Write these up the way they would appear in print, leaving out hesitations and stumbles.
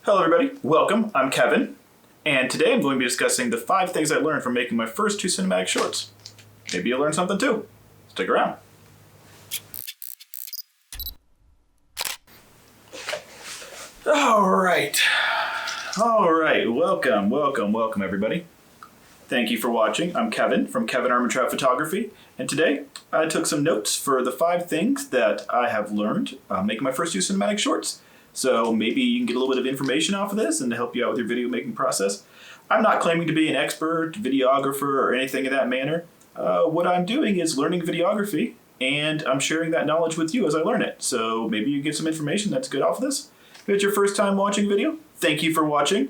Hello everybody, welcome, I'm Kevin, and today I'm going to be discussing the 5 things I learned from making my first 2 cinematic shorts. Maybe you'll learn something too. Stick around. Alright, welcome everybody. Thank you for watching. I'm Kevin from Kevin Armentrout Photography, and today I took some notes for the 5 things that I have learned making my first 2 cinematic shorts. So maybe you can get a little bit of information off of this and to help you out with your video making process. I'm not claiming to be an expert, videographer, or anything of that manner. What I'm doing is learning videography, and I'm sharing that knowledge with you as I learn it. So maybe you get some information that's good off of this. If it's your first time watching video, thank you for watching.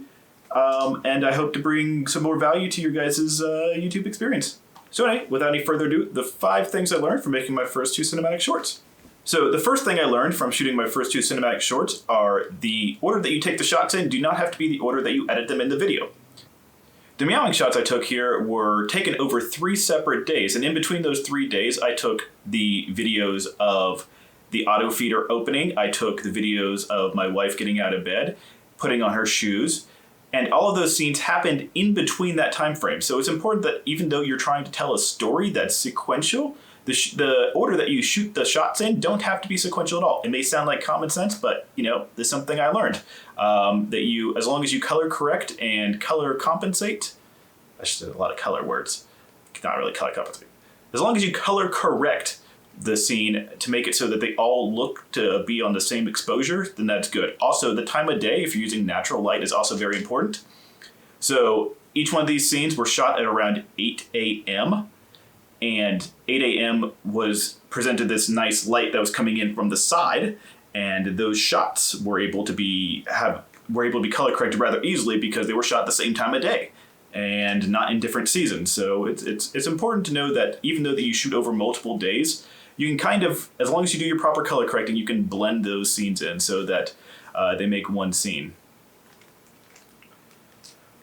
And I hope to bring some more value to your guys' YouTube experience. So anyway, without any further ado, the 5 things I learned from making my first 2 cinematic shorts. So the first thing I learned from shooting my first 2 cinematic shorts are the order that you take the shots in do not have to be the order that you edit them in the video. The meowing shots I took here were taken over 3 separate days, and in between those 3 days I took the videos of the auto feeder opening, I took the videos of my wife getting out of bed, putting on her shoes, and all of those scenes happened in between that time frame. So it's important that even though you're trying to tell a story that's sequential, the order that you shoot the shots in don't have to be sequential at all. It may sound like common sense, but there's something I learned. That you, as long as you color correct and color compensate, I should say a lot of color words, not really color compensate. As long as you color correct the scene to make it so that they all look to be on the same exposure, then that's good. Also, the time of day, if you're using natural light, is also very important. So each one of these scenes were shot at around 8 a.m. and 8 a.m. was presented this nice light that was coming in from the side, and those shots were able to be color corrected rather easily because they were shot at the same time of day and not in different seasons. So it's important to know that even though that you shoot over multiple days, you can kind of, as long as you do your proper color correcting, you can blend those scenes in so that they make one scene.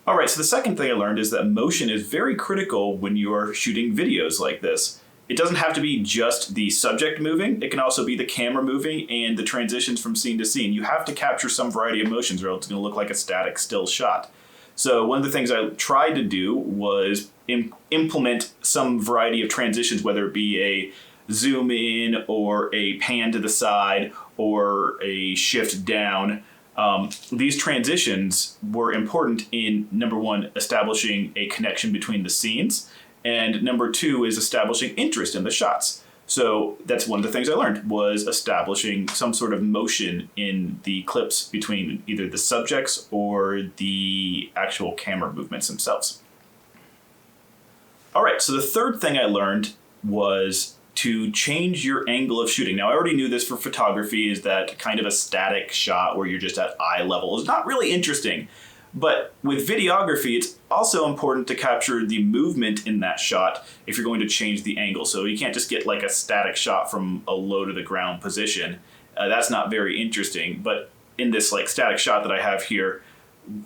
All right, so the second thing I learned is that motion is very critical when you are shooting videos like this. It doesn't have to be just the subject moving, it can also be the camera moving and the transitions from scene to scene. You have to capture some variety of motions or else it's gonna look like a static still shot. So one of the things I tried to do was implement some variety of transitions, whether it be a zoom in or a pan to the side or a shift down. These transitions were important in, number 1, establishing a connection between the scenes, and number 2 is establishing interest in the shots. So that's one of the things I learned, was establishing some sort of motion in the clips between either the subjects or the actual camera movements themselves. All right, so the third thing I learned was to change your angle of shooting. Now, I already knew this for photography, is that kind of a static shot where you're just at eye level is not really interesting. But with videography, it's also important to capture the movement in that shot if you're going to change the angle. So you can't just get like a static shot from a low to the ground position. That's not very interesting. But in this like static shot that I have here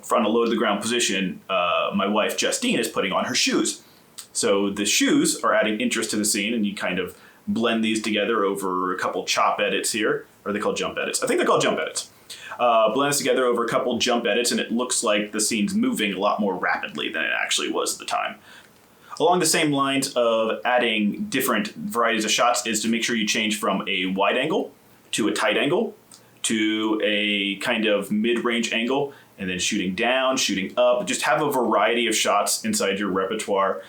from a low to the ground position, my wife Justine is putting on her shoes. So the shoes are adding interest to the scene, and you kind of blend these together over a couple chop edits here. Or are they called jump edits? I think they're called jump edits. Blend this together over a couple jump edits, and it looks like the scene's moving a lot more rapidly than it actually was at the time. Along the same lines of adding different varieties of shots is to make sure you change from a wide angle to a tight angle to a kind of mid-range angle, and then shooting down, shooting up. Just have a variety of shots inside your repertoire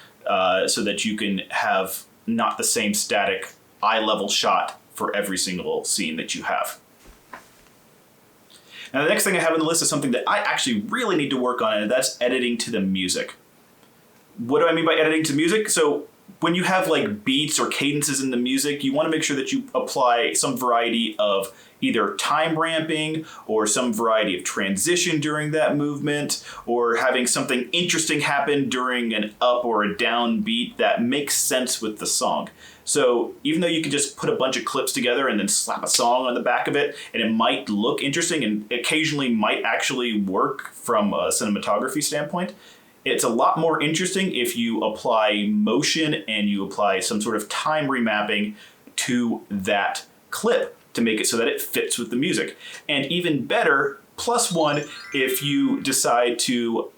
so that you can have not the same static eye-level shot for every single scene that you have. Now, the next thing I have on the list is something that I actually really need to work on, and that's editing to the music. What do I mean by editing to music? So when you have like beats or cadences in the music, you want to make sure that you apply some variety of either time ramping or some variety of transition during that movement, or having something interesting happen during an up or a down beat that makes sense with the song. So even though you can just put a bunch of clips together and then slap a song on the back of it, and it might look interesting and occasionally might actually work from a cinematography standpoint, it's a lot more interesting if you apply motion and you apply some sort of time remapping to that clip to make it so that it fits with the music. And even better, plus one if you decide to,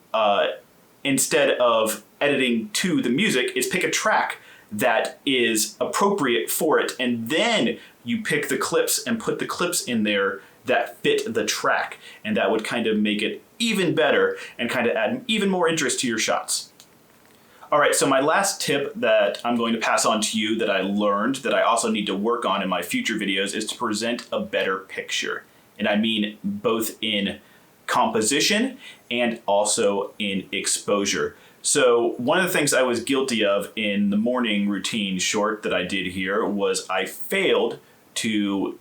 instead of editing to the music, is pick a track that is appropriate for it, and then you pick the clips and put the clips in there that fit the track, and that would kind of make it even better and kind of add even more interest to your shots. All right, so my last tip that I'm going to pass on to you that I learned that I also need to work on in my future videos is to present a better picture. And I mean both in composition and also in exposure. So one of the things I was guilty of in the morning routine short that I did here was I failed to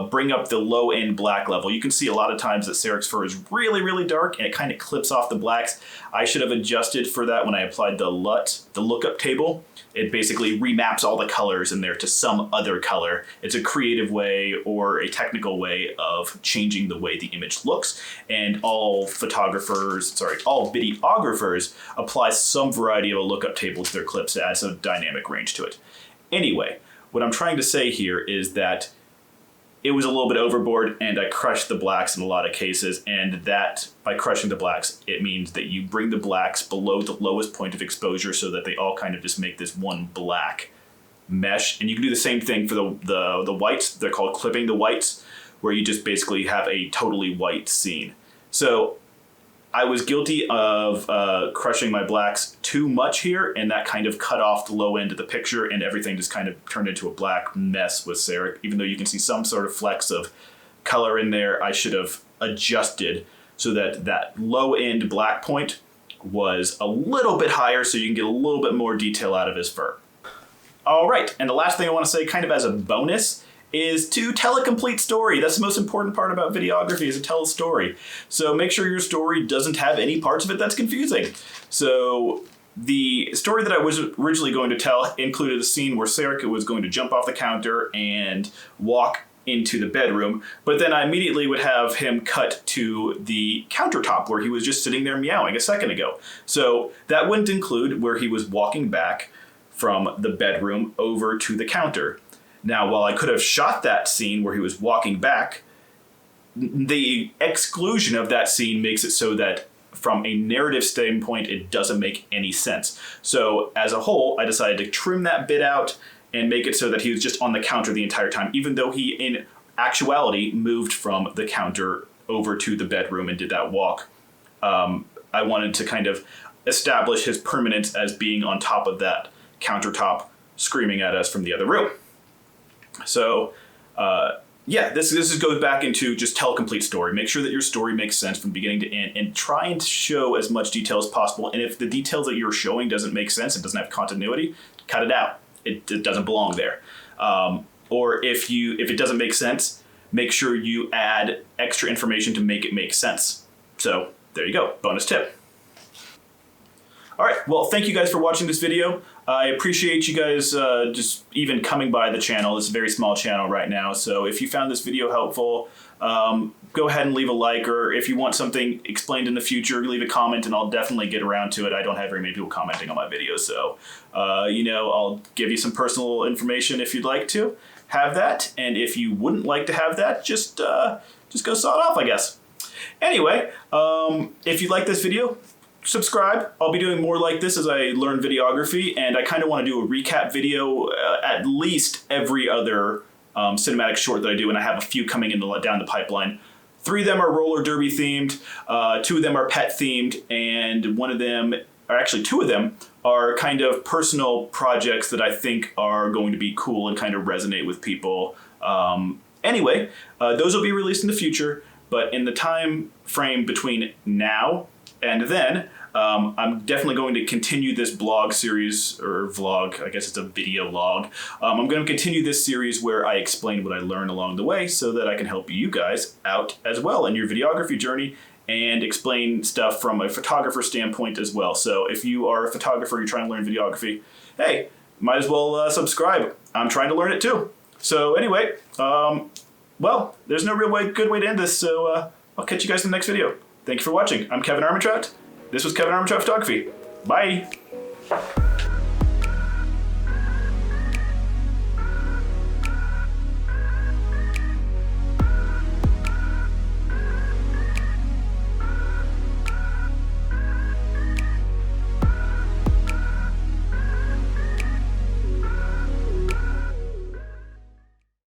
bring up the low end black level. You can see a lot of times that Saric's fur is really, really dark and it kind of clips off the blacks. I should have adjusted for that when I applied the LUT, the lookup table. It basically remaps all the colors in there to some other color. It's a creative way or a technical way of changing the way the image looks. And all videographers apply some variety of a lookup table to their clips to add some dynamic range to it. Anyway, what I'm trying to say here is that it was a little bit overboard and I crushed the blacks in a lot of cases, and that by crushing the blacks, it means that you bring the blacks below the lowest point of exposure so that they all kind of just make this one black mesh. And you can do the same thing for the whites. They're called clipping the whites, where you just basically have a totally white scene. So I was guilty of crushing my blacks too much here, and that kind of cut off the low end of the picture, and everything just kind of turned into a black mess with Saric. Even though you can see some sort of flecks of color in there, I should have adjusted so that that low end black point was a little bit higher so you can get a little bit more detail out of his fur. All right, and the last thing I want to say kind of as a bonus is to tell a complete story. That's the most important part about videography, is to tell a story. So make sure your story doesn't have any parts of it that's confusing. So the story that I was originally going to tell included a scene where Saric was going to jump off the counter and walk into the bedroom, but then I immediately would have him cut to the countertop where he was just sitting there meowing a second ago. So that wouldn't include where he was walking back from the bedroom over to the counter. Now, while I could have shot that scene where he was walking back, the exclusion of that scene makes it so that from a narrative standpoint, it doesn't make any sense. So as a whole, I decided to trim that bit out and make it so that he was just on the counter the entire time, even though he, in actuality, moved from the counter over to the bedroom and did that walk. I wanted to kind of establish his permanence as being on top of that countertop, screaming at us from the other room. So, yeah, this goes back into just tell a complete story. Make sure that your story makes sense from beginning to end, and try and show as much detail as possible. And if the details that you're showing doesn't make sense, it doesn't have continuity, cut it out. It doesn't belong there. Or if it doesn't make sense, make sure you add extra information to make it make sense. So there you go, bonus tip. All right, well, thank you guys for watching this video. I appreciate you guys just even coming by the channel. It's a very small channel right now, so if you found this video helpful, go ahead and leave a like, or if you want something explained in the future, leave a comment and I'll definitely get around to it. I don't have very many people commenting on my videos, so I'll give you some personal information if you'd like to have that, and if you wouldn't like to have that, just go sod off, I guess. Anyway, if you like this video, subscribe. I'll be doing more like this as I learn videography, and I kind of want to do a recap video at least every other cinematic short that I do, and I have a few coming down the pipeline. 3 of them are roller derby themed, 2 of them are pet themed, and 1 of them, or actually 2 of them, are kind of personal projects that I think are going to be cool and kind of resonate with people. Anyway, those will be released in the future, but in the time frame between now and then, I'm definitely going to continue this blog series, or vlog, I guess it's a video log. I'm going to continue this series where I explain what I learned along the way so that I can help you guys out as well in your videography journey and explain stuff from a photographer standpoint as well. So if you are a photographer, you're trying to learn videography, hey, might as well subscribe. I'm trying to learn it too. So anyway, well, there's no real good way to end this, so I'll catch you guys in the next video. Thank you for watching. I'm Kevin Armentrout. This was Kevin Armentrout Photography. Bye.